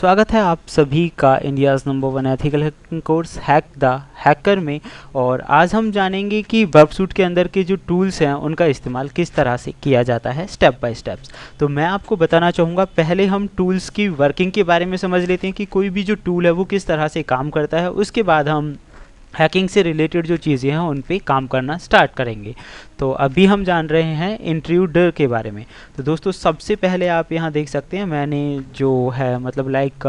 स्वागत है आप सभी का India's number 1 ethical hacking course hack the hacker में। और आज हम जानेंगे कि वर्कसूट के अंदर के जो टूल्स हैं उनका इस्तेमाल किस तरह से किया जाता है स्टेप बाय स्टेप्स। तो मैं आपको बताना चाहूँगा, पहले हम टूल्स की वर्किंग के बारे में समझ लेते हैं कि कोई भी जो टूल है वो किस तरह से काम करता है। उसके बाद हम हैकिंग से रिलेटेड जो चीज़ें हैं उन पे काम करना स्टार्ट करेंगे। तो अभी हम जान रहे हैं इंट्रूडर के बारे में। तो दोस्तों सबसे पहले आप यहाँ देख सकते हैं मैंने जो है मतलब लाइक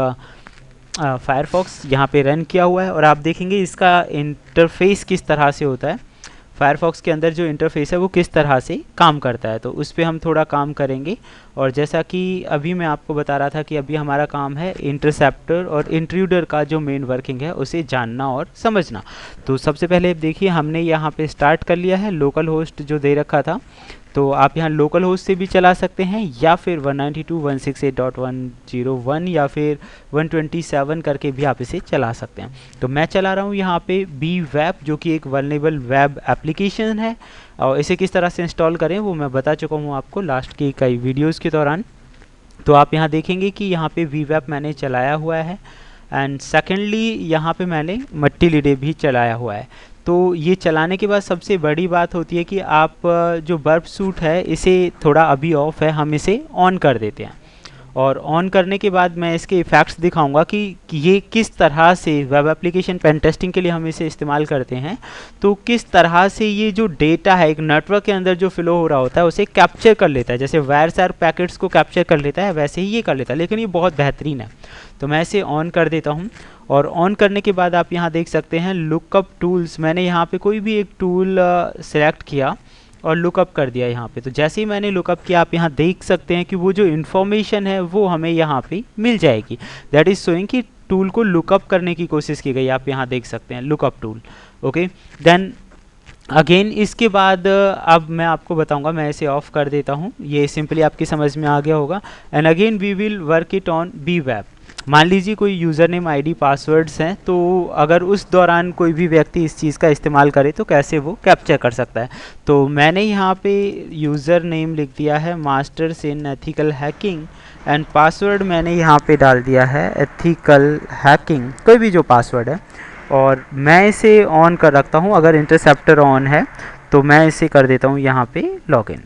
फायरफॉक्स यहाँ पे रन किया हुआ है और आप देखेंगे इसका इंटरफेस किस तरह से होता है। फायरफॉक्स के अंदर जो इंटरफेस है वो किस तरह से काम करता है, तो उस पर हम थोड़ा काम करेंगे। और जैसा कि अभी मैं आपको बता रहा था कि अभी हमारा काम है इंटरसेप्टर और इंट्रूडर का जो मेन वर्किंग है उसे जानना और समझना। तो सबसे पहले देखिए हमने यहाँ पे स्टार्ट कर लिया है। लोकल होस्ट जो दे रखा था, तो आप यहाँ लोकल होस्ट से भी चला सकते हैं या फिर 192.168.101 या फिर 127 करके भी आप इसे चला सकते हैं। तो मैं चला रहा हूँ यहाँ पे बी वेब, जो कि एक वल्नरेबल वेब एप्लीकेशन है। और इसे किस तरह से इंस्टॉल करें वो मैं बता चुका हूँ आपको लास्ट की कई वीडियोज़ के दौरान। तो आप यहाँ देखेंगे कि यहाँ पे वी वेब मैंने चलाया हुआ है एंड सेकेंडली यहाँ पे मैंने मट्टीलिडे भी चलाया हुआ है। तो ये चलाने के बाद सबसे बड़ी बात होती है कि आप जो वर्कसूट है इसे थोड़ा अभी ऑफ है, हम इसे ऑन कर देते हैं। और ऑन करने के बाद मैं इसके इफ़ेक्ट्स दिखाऊंगा कि ये किस तरह से वेब एप्लीकेशन पेन टेस्टिंग के लिए हम इसे इस्तेमाल करते हैं। तो किस तरह से ये जो डेटा है एक नेटवर्क के अंदर जो फ्लो हो रहा होता है उसे कैप्चर कर लेता है। जैसे वायर्स और पैकेट्स को कैप्चर कर लेता है वैसे ही ये कर लेता है, लेकिन ये बहुत बेहतरीन है। तो मैं इसे ऑन कर देता हूँ और ऑन करने के बाद आप यहाँ देख सकते हैं लुकअप टूल्स। मैंने यहाँ पे कोई भी एक टूल सेलेक्ट किया और लुकअप कर दिया यहाँ पे। तो जैसे ही मैंने लुकअप किया आप यहाँ देख सकते हैं कि वो जो इन्फॉर्मेशन है वो हमें यहाँ पे मिल जाएगी। दैट इज़ शोइंग कि टूल को लुकअप करने की कोशिश की गई। आप यहाँ देख सकते हैं lookup tool. Okay, then again इसके बाद अब मैं आपको बताऊंगा, मैं इसे ऑफ कर देता हूँ। ये सिंपली आपकी समझ में आ गया होगा। And again we will work it on B web. मान लीजिए कोई यूज़र नेम आईडी पासवर्ड्स हैं, तो अगर उस दौरान कोई भी व्यक्ति इस चीज़ का इस्तेमाल करे तो कैसे वो कैप्चर कर सकता है। तो मैंने यहाँ पे यूज़र नेम लिख दिया है masters in ethical hacking and password मैंने यहाँ पे डाल दिया है एथिकल हैकिंग, कोई भी जो पासवर्ड है। और मैं इसे ऑन कर रखता हूँ। अगर इंटरसेप्टर ऑन है तो मैं इसे कर देता हूँ यहाँ पे लॉगिन।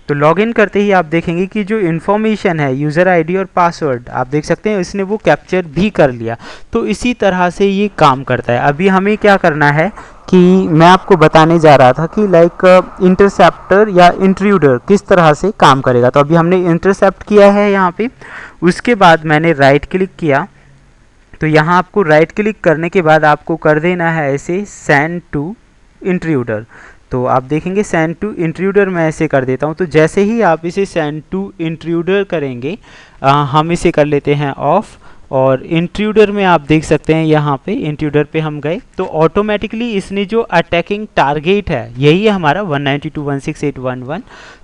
तो लॉगिन करते ही आप देखेंगे कि जो इन्फॉर्मेशन है यूज़र आईडी और पासवर्ड आप देख सकते हैं इसने वो कैप्चर भी कर लिया। तो इसी तरह से ये काम करता है। अभी हमें क्या करना है कि मैं आपको बताने जा रहा था कि लाइक इंटरसेप्टर या इंट्रूडर किस तरह से काम करेगा। तो अभी हमने इंटरसेप्ट किया है यहाँ पे, उसके बाद मैंने राइट क्लिक किया। तो यहाँ आपको राइट क्लिक करने के बाद आपको कर देना है ऐसे सेंड टू इंट्रूडर। तो आप देखेंगे सेंड टू इंट्रूडर मैं ऐसे कर देता हूँ। तो जैसे ही आप इसे सेंड टू इंट्रूडर करेंगे हम इसे कर लेते हैं ऑफ। और इंट्रूडर में आप देख सकते हैं यहाँ पे इंट्रूडर पे हम गए तो ऑटोमेटिकली इसने जो अटैकिंग टारगेट है यही है हमारा 192.168.1.1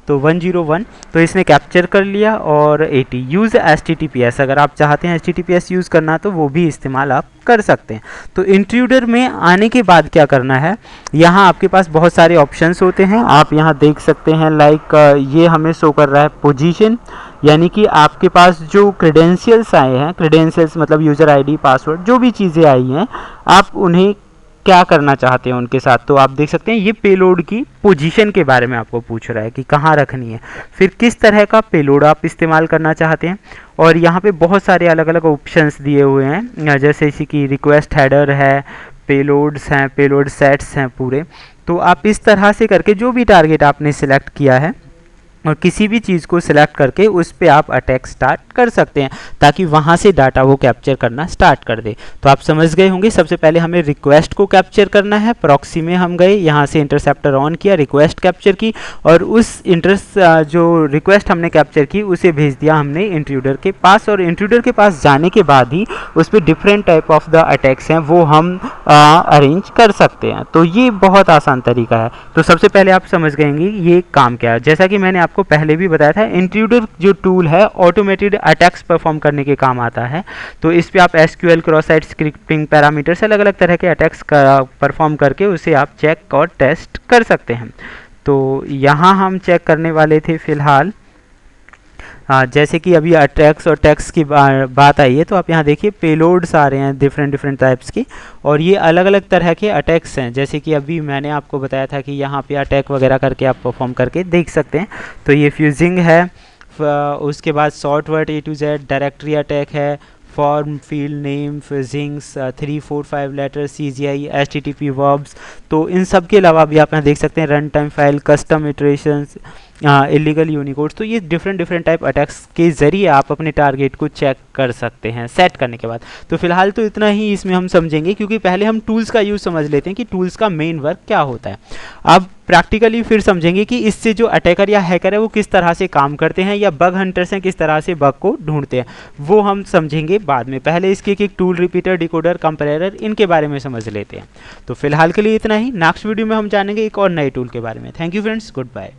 तो 101, तो इसने कैप्चर कर लिया। और 80 यूज़ HTTPS, अगर आप चाहते हैं HTTPS यूज़ करना तो वो भी इस्तेमाल आप कर सकते हैं। तो इंट्रूडर में आने के बाद क्या करना है, यहाँ आपके पास बहुत सारे ऑप्शंस होते हैं। आप यहाँ देख सकते हैं लाइक ये हमें शो कर रहा है पोजीशन, यानी कि आपके पास जो क्रेडेंशियल्स आए हैं, क्रेडेंशियल्स मतलब यूज़र आईडी पासवर्ड जो भी चीज़ें आई हैं आप उन्हें क्या करना चाहते हैं उनके साथ। तो आप देख सकते हैं ये पेलोड की पोजीशन के बारे में आपको पूछ रहा है कि कहाँ रखनी है, फिर किस तरह का पेलोड आप इस्तेमाल करना चाहते हैं। और यहाँ पे बहुत सारे अलग अलग ऑप्शंस दिए हुए हैं, जैसे इसी की रिक्वेस्ट हेडर है, पेलोड्स हैं, पेलोड सेट्स हैं पूरे। तो आप इस तरह से करके जो भी टारगेट आपने सिलेक्ट किया है और किसी भी चीज़ को सिलेक्ट करके उस पर आप अटैक स्टार्ट कर सकते हैं ताकि वहाँ से डाटा वो कैप्चर करना स्टार्ट कर दे। तो आप समझ गए होंगे सबसे पहले हमें रिक्वेस्ट को कैप्चर करना है। प्रॉक्सी में हम गए, यहाँ से इंटरसेप्टर ऑन किया, रिक्वेस्ट कैप्चर की और उस जो रिक्वेस्ट हमने कैप्चर की उसे भेज दिया हमने इंट्रूडर के पास। और इंट्रूडर के पास जाने के बाद ही उस पर different type of the attacks हैं वो हम अरेंज कर सकते हैं। तो ये बहुत आसान तरीका है। तो सबसे पहले आप समझ गएंगे ये काम क्या है। जैसा कि मैंने आपको पहले भी बताया था, इंट्रूडर जो टूल है ऑटोमेटेड अटैक्स परफॉर्म करने के काम आता है। तो इस पे आप SQL cross site scripting parameter से अलग अलग तरह के अटैक्स परफॉर्म करके उसे आप चेक और टेस्ट कर सकते हैं। तो यहाँ हम चेक करने वाले थे फिलहाल जैसे कि अभी अटैक्स और टैक्स की बात आई है, तो आप यहाँ देखिए पेलोड्स आ रहे हैं डिफरेंट डिफरेंट टाइप्स की, और ये अलग अलग तरह के अटैक्स हैं। जैसे कि अभी मैंने आपको बताया था कि यहाँ पे अटैक वगैरह करके आप परफॉर्म करके देख सकते हैं। तो ये फ्यूजिंग है, उसके बाद short word A to Z, directory attack है, form, field name, fuzzings, 3, 4, 5 letter, CGI, HTTP verbs. तो इन सब के अलावा भी आप यहाँ देख सकते हैं run time file, custom iterations, illegal unicodes. तो ये डिफरेंट डिफरेंट टाइप अटैक्स के ज़रिए आप अपने टारगेट को चेक कर सकते हैं सेट करने के बाद। तो फिलहाल तो इतना ही इसमें हम समझेंगे, क्योंकि पहले हम टूल्स का यूज़ समझ लेते हैं कि टूल्स का मेन वर्क क्या होता है। अब प्रैक्टिकली फिर समझेंगे कि इससे जो अटैकर या हैकर है वो किस तरह से काम करते हैं, या बग हंटर्स हैं किस तरह से बग को ढूंढते हैं, वो हम समझेंगे बाद में। पहले इसके एक टूल, रिपीटर, डिकोडर, कंपेरेटर, इनके बारे में समझ लेते हैं। तो फिलहाल के लिए इतना ही। नेक्स्ट वीडियो में हम जानेंगे एक और नए टूल के बारे में। Thank you friends, good bye.